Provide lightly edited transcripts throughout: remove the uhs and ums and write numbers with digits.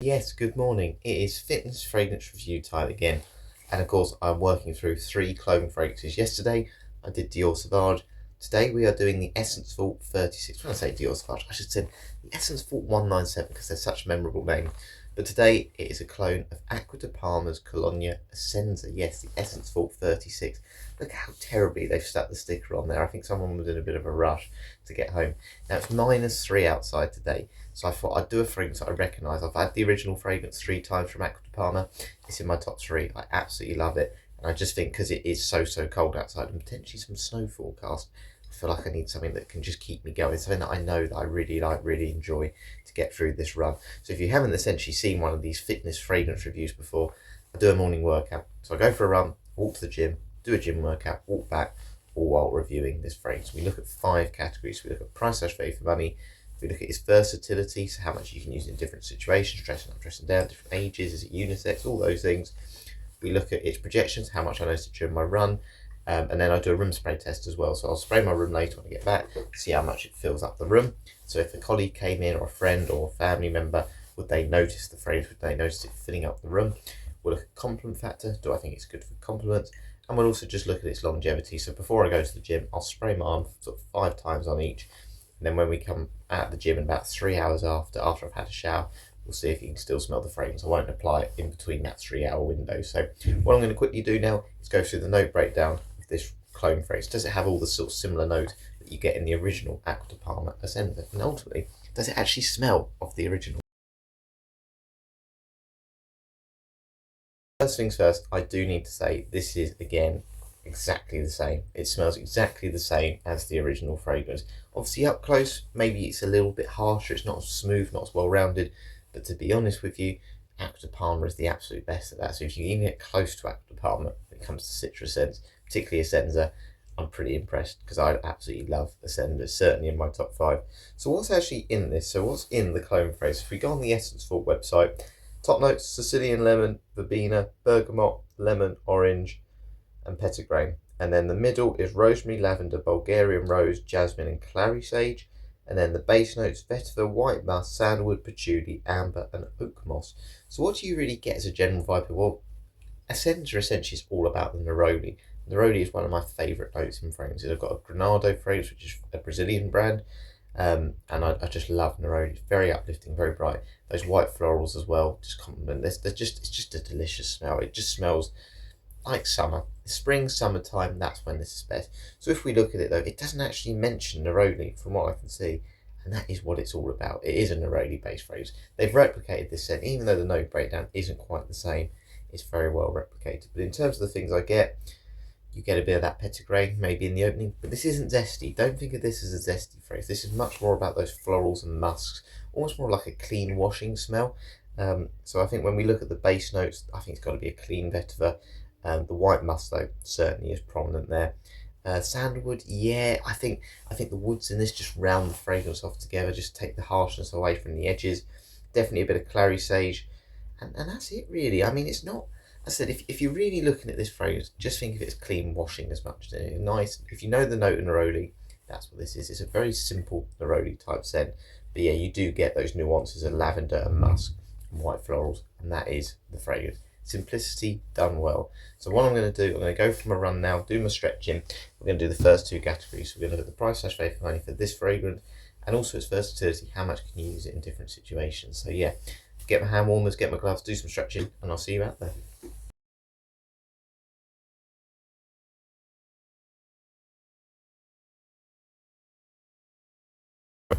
Yes, good morning. It is fitness fragrance review time again. And of course, I'm working through three cologne fragrances. Yesterday, I did Dior Sauvage. Today, we are doing the Essence Vault 36. When I say Dior Sauvage, I should say the Essence Vault 197 because they're such a memorable name. But today, it is a clone of Acqua di Parma's Cologne Essenza. Yes, the Essence Vault 36. Look how terribly they've stuck the sticker on there. I think someone was in a bit of a rush to get home. Now, it's -3 outside today. So I thought I'd do a fragrance that I recognise. I've had the original fragrance 3 times from Acqua di Parma. It's in my top three. I absolutely love it. And I just think because it is so cold outside and potentially some snow forecast, I feel like I need something that can just keep me going. Something that I know that I really like, really enjoy to get through this run. So if you haven't essentially seen one of these fitness fragrance reviews before, I do a morning workout. So I go for a run, walk to the gym, do a gym workout, walk back, all while reviewing this fragrance. We look at 5 categories. We look at price/value for money. We look at its versatility, so how much you can use in different situations, dressing up, dressing down, different ages, is it unisex, all those things. We look at its projections, how much I noticed during my run, and then I do a room spray test as well. So I'll spray my room later when I get back, see how much it fills up the room. So if a colleague came in, or a friend, or a family member, would they notice the fragrance? Would they notice it filling up the room? We'll look at compliment factor. Do I think it's good for compliments? And we'll also just look at its longevity. So before I go to the gym, I'll spray my arm sort of 5 times on each. And then when we come out of the gym, in about 3 hours after I've had a shower, we'll see if you can still smell the fragrance. I won't apply it in between that 3 hour window. So what I'm going to quickly do now is go through the note breakdown of this clone fragrance. Does it have all the sort of similar notes that you get in the original Acqua di Parma Essenza? And ultimately, does it actually smell of the original? First things first, I do need to say this is, again, exactly the same. It smells exactly the same as the original fragrance. Obviously up close, maybe it's a little bit harsher, it's not as smooth, not as well rounded, but to be honest with you, Acqua di Parma is the absolute best at that. So if you even get close to Acqua di Parma when it comes to citrus scents, particularly Essenza, I'm pretty impressed because I absolutely love Essenza. It's certainly in my top 5. So what's actually in this? So what's in the clone fragrance? If we go on the Essence Vault website, top notes: Sicilian lemon, verbena, bergamot, lemon, orange, and petitgrain. And then the middle is rosemary, lavender, Bulgarian rose, jasmine, and clary sage. And then the base notes: vetiver, white musk, sandalwood, patchouli, amber, and oak moss. So what do you really get as a general vibe? Well, Essenza essentially is all about the neroli. Neroli is one of my favourite notes in fragrances. I've got a Granado fragrance, which is a Brazilian brand. And I just love neroli. It's very uplifting, very bright. Those white florals as well just complement this. It's just a delicious smell. It just smells like summer. Spring, summertime, that's when this is best. So if we look at it though, it doesn't actually mention neroli from what I can see, and that is what it's all about. It is a neroli based fragrance. They've replicated this scent, even though the note breakdown isn't quite the same. It's very well replicated. But in terms of the things I get, you get a bit of that petitgrain maybe in the opening, but this isn't zesty. Don't think of this as a zesty fragrance. This is much more about those florals and musks, almost more like a clean washing smell. So I think when we look at the base notes, I think it's got to be a clean vetiver. The white musk though certainly is prominent there. Sandalwood, yeah, I think the woods in this just round the fragrance off together, just take the harshness away from the edges. Definitely a bit of clary sage, and that's it really. I mean, it's not. I said, if you're really looking at this fragrance, just think of it as clean washing as much. Nice. If you know the note of neroli, that's what this is. It's a very simple neroli type scent, but yeah, you do get those nuances of lavender and musk and white florals, and that is the fragrance. Simplicity done well. So what I'm going to do, I'm going to go for my run now, do my stretching. We're going to do the first 2 categories. So we're going to look at the price/value for money for this fragrance, and also its versatility. How much can you use it in different situations? So yeah, get my hand warmers, get my gloves, do some stretching, and I'll see you out there.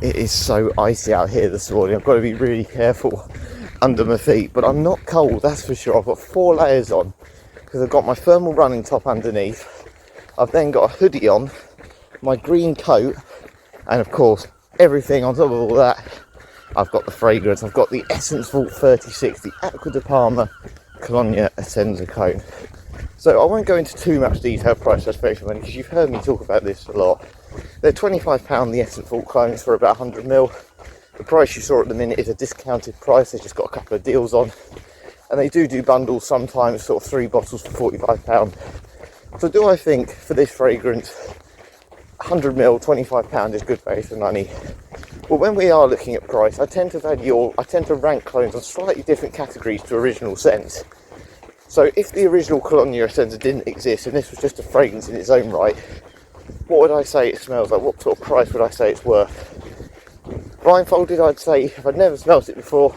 It is so icy out here this morning. I've got to be really careful under my feet, but I'm not cold, that's for sure. I've got 4 layers on because I've got my thermal running top underneath. I've then got a hoodie on, my green coat, and of course everything on top of all that, I've got the fragrance. I've got the Essence Vault 36, the Acqua di Parma Cologne Essenza cone. So I won't go into too much detail price/value for money because you've heard me talk about this a lot. They're £25, the Essence Vault clones, for about 100ml. The price you saw at the minute is a discounted price. They've just got a couple of deals on, and they do bundles sometimes, sort of 3 bottles for £45. So do I think for this fragrance 100ml £25 is good value for money? Well, when we are looking at price, I tend to rank clones on slightly different categories to original scents. So if the original Colonia Essenza didn't exist and this was just a fragrance in its own right, what would I say it smells like? What sort of price would I say it's worth? Blindfolded, I'd say, if I'd never smelled it before,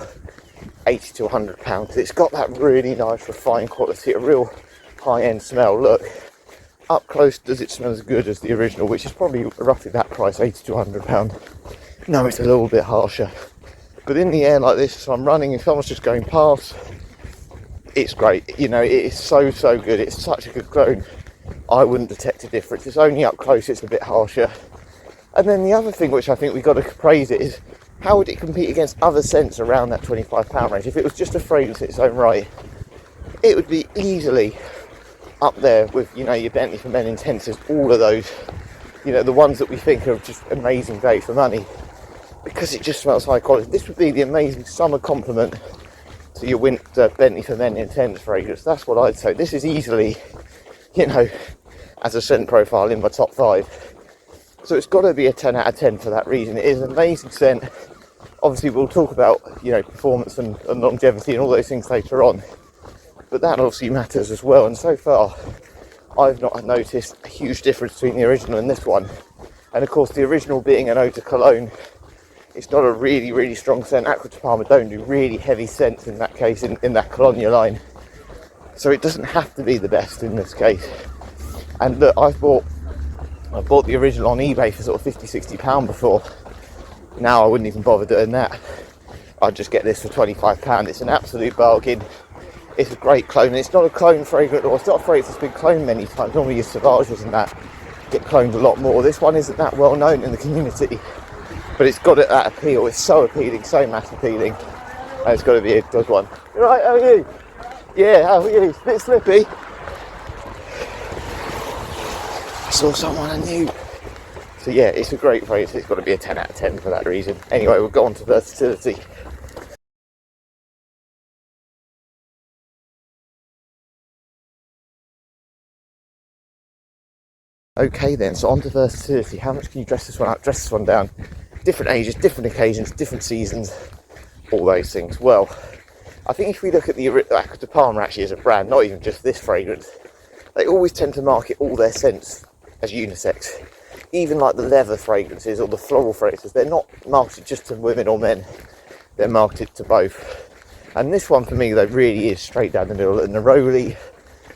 £80 to £100. It's got that really nice refined quality, a real high-end smell. Look, up close, does it smell as good as the original, which is probably roughly that price, £80 to £100. No, it's a little bit harsher. But in the air like this, so I'm running, if someone's just going past, it's great. You know, it is so good. It's such a good clone. I wouldn't detect a difference. It's only up close, it's a bit harsher. And then the other thing which I think we've got to praise it is, how would it compete against other scents around that £25 range? If it was just a fragrance in its own right, it would be easily up there with, you know, your Bentley for Men Intensives, all of those, you know, the ones that we think are just amazing value for money, because it just smells high quality. This would be the amazing summer complement to your winter Bentley for Men Intense fragrance. That's what I'd say. This is easily, you know, as a scent profile in my top 5. So it's got to be a 10 out of 10 for that reason. It is an amazing scent. Obviously we'll talk about, you know, performance and longevity and all those things later on, but that obviously matters as well. And so far I've not noticed a huge difference between the original and this one. And of course the original being an eau de cologne, it's not a really strong scent. Acqua di Parma don't do really heavy scents in that case, in that Colonia line, so it doesn't have to be the best in this case. And look, I bought the original on eBay for sort of £50-60 before. Now I wouldn't even bother doing that. I'd just get this for £25. It's an absolute bargain. It's a great clone, and it's not a clone fragrance, or it's not a fragrance that's been cloned many times. Normally your Sauvages and that get cloned a lot more. This one isn't that well known in the community, but it's got that appeal. It's so appealing, so mass appealing, and it's got to be a good one. Right, how are you? Yeah, how are you? It's a bit slippy. I saw someone I knew. So yeah, it's a great fragrance. It's got to be a 10 out of 10 for that reason. Anyway, we'll go on to versatility. Okay then, so on to versatility. How much can you dress this one up, dress this one down? Different ages, different occasions, different seasons, all those things. Well, I think if we look at the Acqua di Parma actually as a brand, not even just this fragrance, they always tend to market all their scents as unisex. Even like the leather fragrances or the floral fragrances, they're not marketed just to women or men, they're marketed to both. And this one for me though really is straight down the middle. Neroli,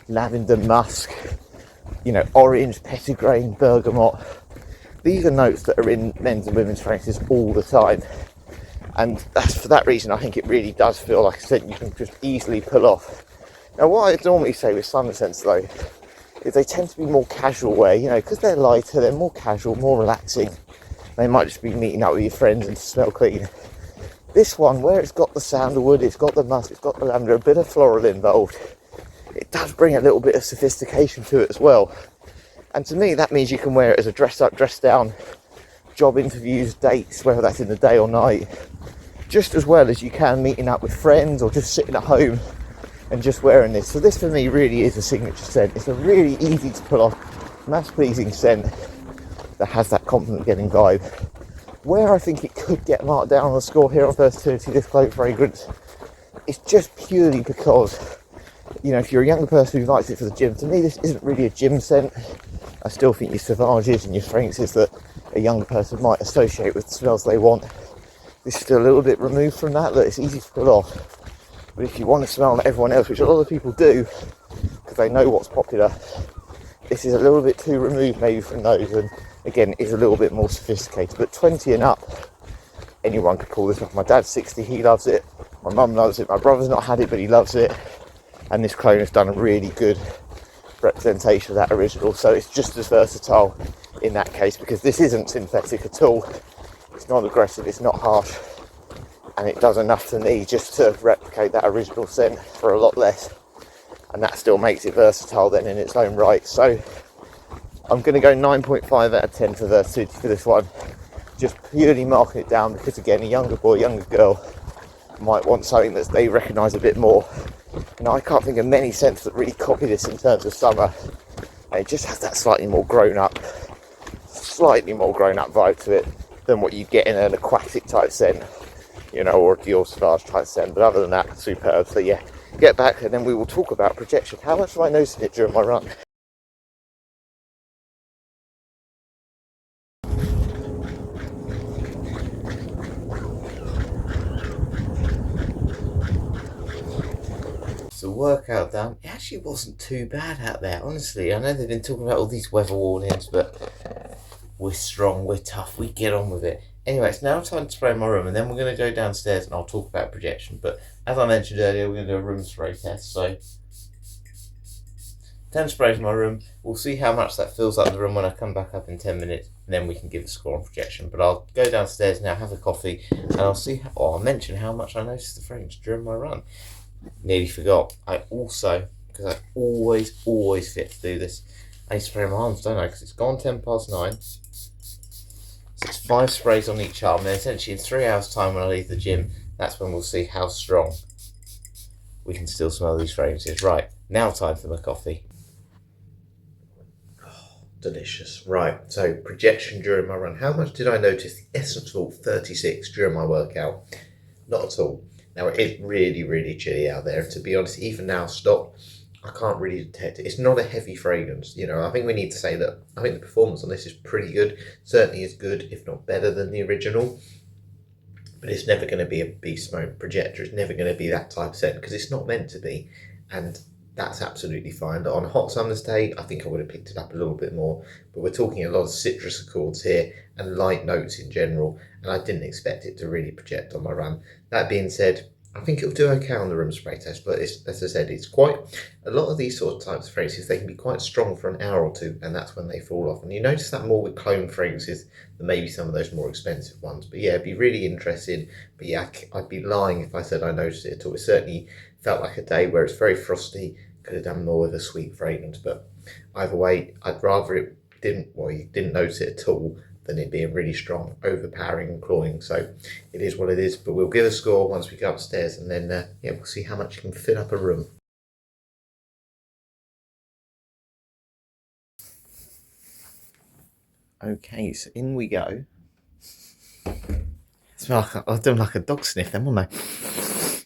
lavender, musk, you know, orange, petitgrain, bergamot. These are notes that are in men's and women's fragrances all the time. And that's for that reason I think it really does feel like a scent you can just easily pull off. Now what I'd normally say with summer scents though, is they tend to be more casual wear, you know, because they're lighter, they're more casual, more relaxing. They might just be meeting up with your friends and smell clean. This one, where it's got the sandalwood, it's got the musk, it's got the lavender, a bit of floral involved, it does bring a little bit of sophistication to it as well. And to me that means you can wear it as a dress up, dress down, job interviews, dates, whether that's in the day or night, just as well as you can meeting up with friends or just sitting at home and just wearing this. So this for me really is a signature scent. It's a really easy to pull off, mass pleasing scent that has that confident getting vibe. Where I think it could get marked down on the score here on versatility, this cloak fragrance, is just purely because, you know, if you're a younger person who likes it for the gym, to me this isn't really a gym scent. I still think your Sauvages and your fragrances that a younger person might associate with the smells they want, this is still a little bit removed from that. Look, it's easy to pull off. But if you want to smell like everyone else, which a lot of people do, because they know what's popular, this is a little bit too removed maybe from those, and again, is a little bit more sophisticated. But 20 and up, anyone could pull this off. My dad's 60, he loves it. My mum loves it. My brother's not had it, but he loves it. And this clone has done a really good representation of that original. So it's just as versatile in that case, because this isn't synthetic at all. It's not aggressive, it's not harsh. And it does enough to me just to replicate that original scent for a lot less, and that still makes it versatile then in its own right. So I'm going to go 9.5 out of 10 for versatility for this one, just purely marking it down because again, a younger boy, younger girl might want something that they recognise a bit more. You know, I can't think of many scents that really copy this in terms of summer, and it just has that slightly more grown up vibe to it. than what you get in an aquatic type scent, you know, or a Dior Sauvage type scent. But other than that, superb. So yeah, get back and then we will talk about projection. How much have I noticed it during my run? So workout done. It actually wasn't too bad out there, honestly. I know they've been talking about all these weather warnings, but we're strong, we're tough, we get on with it. Anyway, it's now time to spray my room, and then we're going to go downstairs and I'll talk about projection. But as I mentioned earlier, we're going to do a room spray test. So 10 sprays in my room. We'll see how much that fills up the room when I come back up in 10 minutes, and then we can give a score on projection. But I'll go downstairs now, have a coffee, and I'll see how, I'll mention how much I noticed the fragrance during my run. Nearly forgot. I also, because I always forget to do this, I need to spray my arms, don't I? Because it's gone 10 past 9. So it's 5 sprays on each arm. And then essentially in 3 hours' time when I leave the gym, that's when we'll see how strong we can still smell these fragrances. Right, now time for my coffee. Oh, delicious. Right, so projection during my run. How much did I notice the Essence 36 during my workout? Not at all. Now it is really chilly out there. To be honest, even now stopped, I can't really detect it. It's not a heavy fragrance. You know, I think we need to say that I think the performance on this is pretty good. Certainly is good, if not better than the original. But it's never going to be a beast mode projector. It's never going to be that type of scent because it's not meant to be. And that's absolutely fine. But on a hot summer's day, I think I would have picked it up a little bit more. But we're talking a lot of citrus accords here and light notes in general. And I didn't expect it to really project on my run. That being said, I think it'll do okay on the room spray test, but it's, as I said, it's quite, a lot of these sort of types of fragrances, they can be quite strong for an hour or two, and that's when they fall off. And you notice that more with clone fragrances than maybe some of those more expensive ones. But yeah, it'd be really interesting. But yeah, I'd be lying if I said I noticed it at all. It certainly felt like a day where it's very frosty, could have done more with a sweet fragrance. But either way, I'd rather it didn't, well, you didn't notice it at all, than it being really strong, overpowering and cloying. So it is what it is, but we'll give a score once we go upstairs, and then yeah, we'll see how much you can fill up a room. Okay, so in we go. I've done like a dog sniff then, wouldn't I?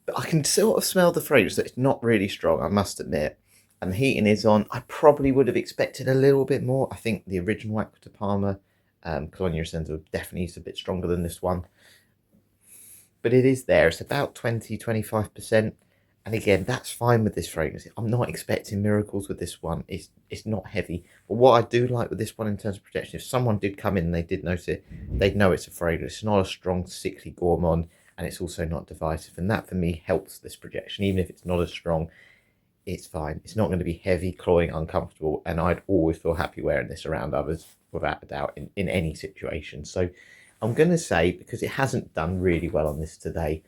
But I can sort of smell the fragrance that it's not really strong, I must admit. And the heating is on. I probably would have expected a little bit more. I think the original Aqua de Palma Colonia Essenza definitely is a bit stronger than this one. But it is there. It's about 20-25%. And again, that's fine with this fragrance. I'm not expecting miracles with this one. It's not heavy. But what I do like with this one in terms of projection, if someone did come in and they did notice it, they'd know it's a fragrance. It's not a strong, sickly gourmand, and it's also not divisive. And that, for me, helps this projection. Even if it's not as strong, it's fine. It's not going to be heavy, cloying, uncomfortable, and I'd always feel happy wearing this around others, without a doubt, in any situation. So I'm going to say, because it hasn't done really well on this today,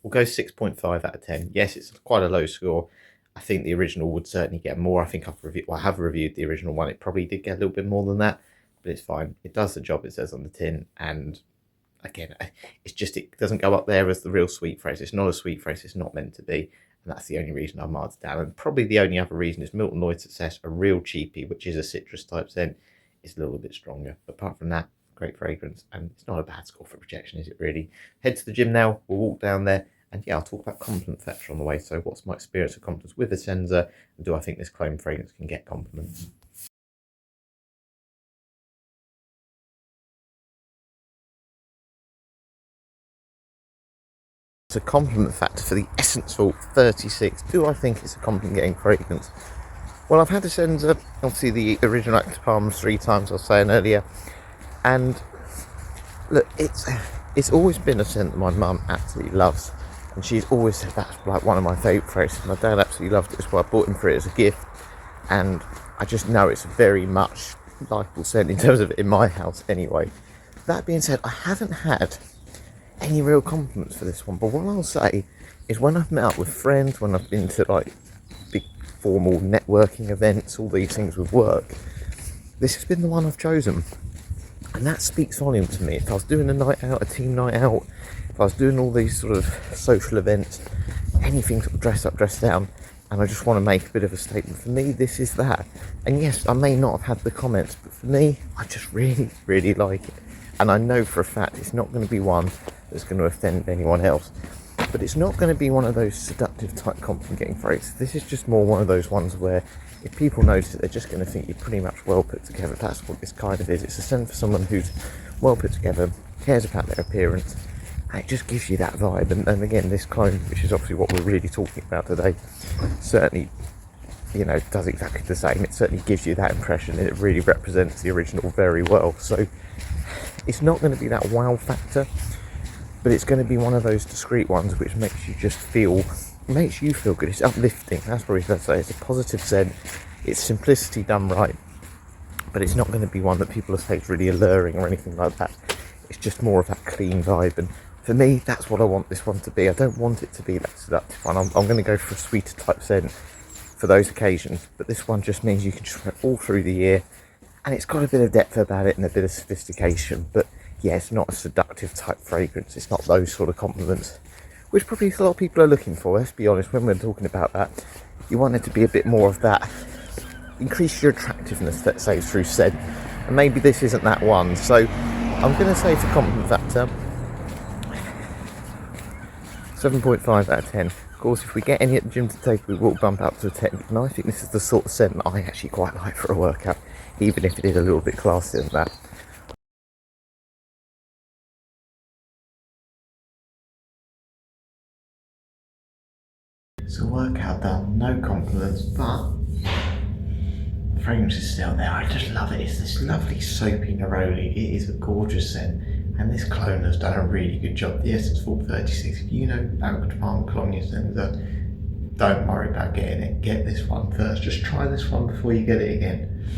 we'll go 6.5 out of 10. Yes, it's quite a low score. I think the original would certainly get more. I think I have reviewed the original one. It probably did get a little bit more than that, but it's fine. It does the job it says on the tin, and again, it's just, it doesn't go up there as the real sweet phrase. It's not a sweet phrase. It's not meant to be. And that's the only reason I marked it down. And probably the only other reason is Milton Lloyd Success, a real cheapie, which is a citrus type scent, is a little bit stronger. But apart from that, great fragrance. And it's not a bad score for projection, is it really? Head to the gym now. We'll walk down there. And yeah, I'll talk about compliment factor on the way. So what's my experience of compliments with Essenza? And do I think this clone fragrance can get compliments? A compliment factor for the Essence 36. Do I think it's a compliment getting fragrance? Well, I've had Essenza, obviously the original Aqua de Palma 3 times, I was saying earlier, and look, it's always been a scent that my mum absolutely loves, and she's always said that's like one of my favourite fragrances. My dad absolutely loved it, that's why I bought him for it as a gift, and I just know it's very much likeable scent in terms of it in my house anyway. That being said, I haven't had any real compliments for this one, but what I'll say is when I've met up with friends, when I've been to like big formal networking events, all these things with work, this has been the one I've chosen, and that speaks volume to me. If I was doing a night out, a team night out, if I was doing all these sort of social events, anything sort of dress up, dress down, and I just want to make a bit of a statement. For me, this is that. And yes, I may not have had the comments, but for me, I just really, really like it. And I know for a fact it's not going to be one that's going to offend anyone else. But it's not going to be one of those seductive type compliment getting phrases. This is just more one of those ones where if people notice it, they're just going to think you're pretty much well put together. That's what this kind of is. It's a scent for someone who's well put together, cares about their appearance, and it just gives you that vibe. And again, this clone, which is obviously what we're really talking about today, certainly, you know, does exactly the same. It certainly gives you that impression, and it really represents the original very well. So it's not going to be that wow factor, but it's going to be one of those discreet ones which makes you just feel, makes you feel good. It's uplifting. That's probably fair to say. It's a positive scent. It's simplicity done right, but it's not going to be one that people say is really alluring or anything like that. It's just more of that clean vibe, and for me, that's what I want this one to be. I don't want it to be that seductive one. I'm going to go for a sweeter type scent for those occasions, but this one just means you can just wear it all through the year, and it's got a bit of depth about it and a bit of sophistication. But yeah, it's not a seductive type fragrance. It's not those sort of compliments, which probably a lot of people are looking for. Let's be honest, when we're talking about that, you want it to be a bit more of that, increase your attractiveness, let's say, through scent. And maybe this isn't that one. So I'm going to say for compliment factor, 7.5 out of 10. Of course, if we get any at the gym to take, we will bump up to a 10. And I think this is the sort of scent that I actually quite like for a workout, even if it is a little bit classier than that. So workout done, no compliments, but the fragrance is still there. I just love it. It's this lovely soapy neroli. It is a gorgeous scent, and this clone has done a really good job. The Essence 436. If you know Alcohol Department Cologne Essenza, don't worry about getting it. Get this one first. Just try this one before you get it again,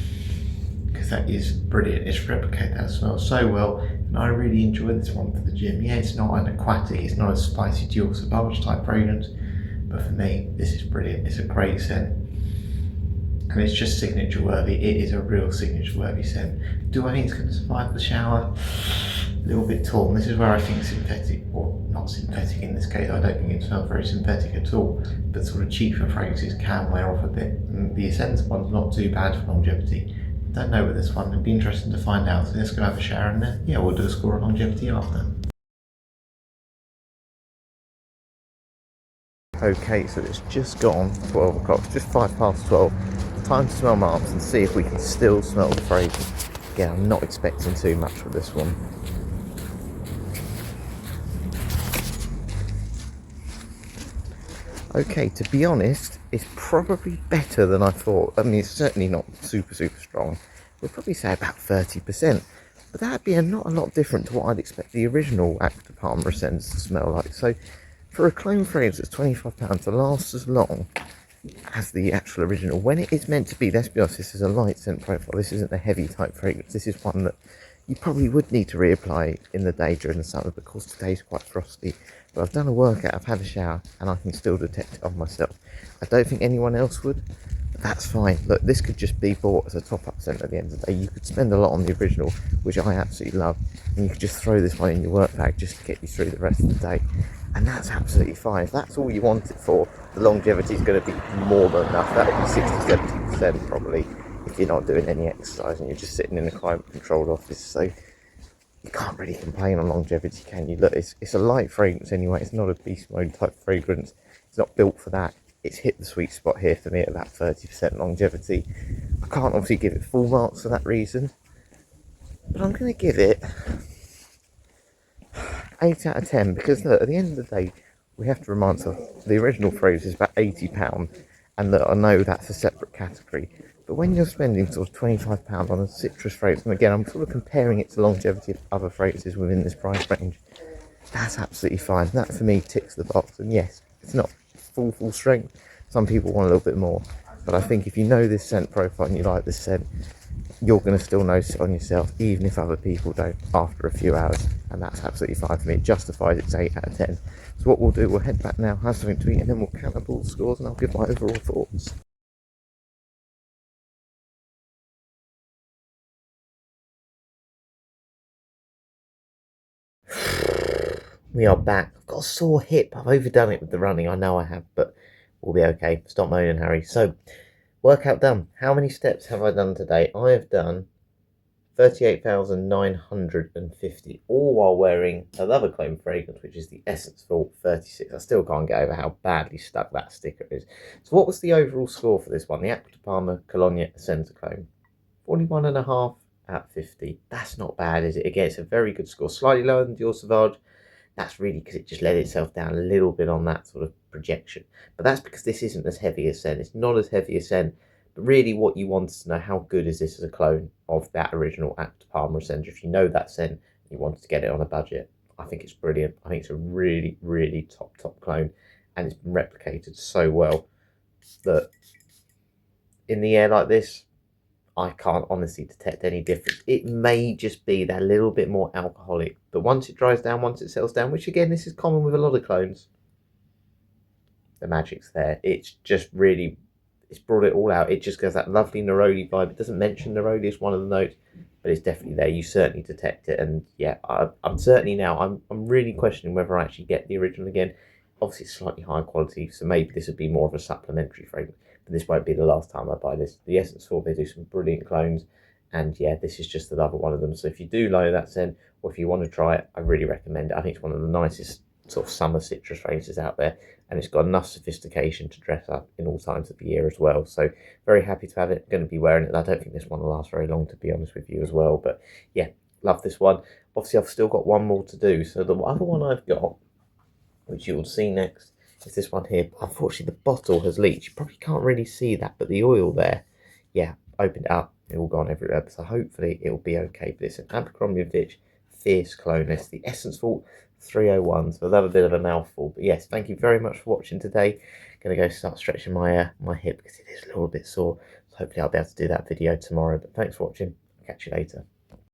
because that is brilliant. It's replicated that smell so well, and I really enjoy this one for the gym. Yeah, it's not an aquatic, it's not a spicy dual sauvage type fragrance, but for me, this is brilliant. It's a great scent, and it's just signature worthy. It is a real signature worthy scent. Do I think it's going to survive the shower? A little bit torn. This is where I think synthetic, or not synthetic in this case, I don't think it smells very synthetic at all, but sort of cheaper fragrances can wear off a bit. And the Essenza one's not too bad for longevity. Don't know with this one. It'd be interesting to find out. So let's go have a shower, and then yeah, we'll do a score on longevity after. Okay, so it's just gone 12 o'clock, it's just 5 past 12. Time to smell my arms and see if we can still smell the fragrance. Again, I'm not expecting too much with this one. Okay, to be honest, it's probably better than I thought. I mean, it's certainly not super strong. We'd probably say about 30%. But that'd be not a lot different to what I'd expect the original Active Department Essenza to smell like. So for a clone fragrance that's £25 to last as long as the actual original, when it is meant to be, let's be honest, this is a light scent profile. This isn't a heavy type fragrance. This is one that you probably would need to reapply in the day during the summer, because today's quite frosty. But I've done a workout, I've had a shower, and I can still detect it on myself. I don't think anyone else would, but that's fine. Look, this could just be bought as a top-up scent at the end of the day. You could spend a lot on the original, which I absolutely love, and you could just throw this one in your work bag just to get you through the rest of the day. And that's absolutely fine. If that's all you want it for, the longevity is going to be more than enough. That would be 60-70% probably, if you're not doing any exercise and you're just sitting in a climate-controlled office. So you can't really complain on longevity, can you? Look, it's a light fragrance anyway. It's not a beast mode type fragrance. It's not built for that. It's hit the sweet spot here for me at about 30% longevity. I can't obviously give it full marks for that reason, but I'm going to give it 8 out of 10, because look, at the end of the day, we have to remind ourselves the original fragrance is about £80, and look, I know that's a separate category, but when you're spending sort of £25 on a citrus fragrance, and again, I'm sort of comparing it to longevity of other fragrances within this price range, that's absolutely fine. That for me ticks the box. And yes, it's not full strength. Some people want a little bit more, but I think if you know this scent profile and you like this scent, you're going to still notice it on yourself, even if other people don't, after a few hours. And that's absolutely fine for me. It justifies its 8 out of 10. So what we'll do, we'll head back now, have something to eat, and then we'll count up all the scores, and I'll give my overall thoughts. We are back. I've got a sore hip. I've overdone it with the running. I know I have, but We'll be okay. Stop moaning, Harry. So, workout done. How many steps have I done today? I have done 38,950, all while wearing another cologne fragrance, which is the Essenza 36. I still can't get over how badly stuck that sticker is. So what was the overall score for this one? The Acqua di Parma Cologne Essenza cologne. 41.5 out of 50. That's not bad, is it? Again, it's a very good score. Slightly lower than Dior Sauvage. That's really because it just let itself down a little bit on that sort of projection. But that's because this isn't as heavy as Sen. It's not as heavy as Sen. But really what you want is to know, how good is this as a clone of that original Acqua di Parma Essenza. If you know that Sen, you wanted to get it on a budget, I think it's brilliant. I think it's a really, really top clone. And it's been replicated so well that in the air like this, I can't honestly detect any difference. It may just be that little bit more alcoholic, but once it dries down, once it settles down, which again, this is common with a lot of clones, the magic's there. It's just really, it's brought it all out. It just goes that lovely neroli vibe. It doesn't mention neroli as one of the notes, but it's definitely there. You certainly detect it, and yeah, I'm certainly now, I'm really questioning whether I actually get the original again. Obviously, it's slightly higher quality, so maybe this would be more of a supplementary fragrance. But this won't be the last time I buy this. The Essence 4, they do some brilliant clones, and yeah, this is just another one of them. So if you do like that scent, or if you want to try it, I really recommend it. I think it's one of the nicest sort of summer citrus fragrances out there, and it's got enough sophistication to dress up in all times of the year as well. So very happy to have it. Going to be wearing it, and I don't think this one will last very long, to be honest with you as well. But yeah, love this one. Obviously, I've still got one more to do. So the other one I've got, which you will see next, is this one here. Unfortunately, the bottle has leaked. You probably can't really see that, but the oil there, yeah, opened it up. It all gone everywhere. So hopefully it will be okay. But it's an Abercrombie & Fitch Fierce Clone. It's the Essence Vault 301. So another bit of a mouthful. But yes, thank you very much for watching today. Going to go start stretching my my hip because it is a little bit sore. So hopefully I'll be able to do that video tomorrow. But thanks for watching. I'll catch you later.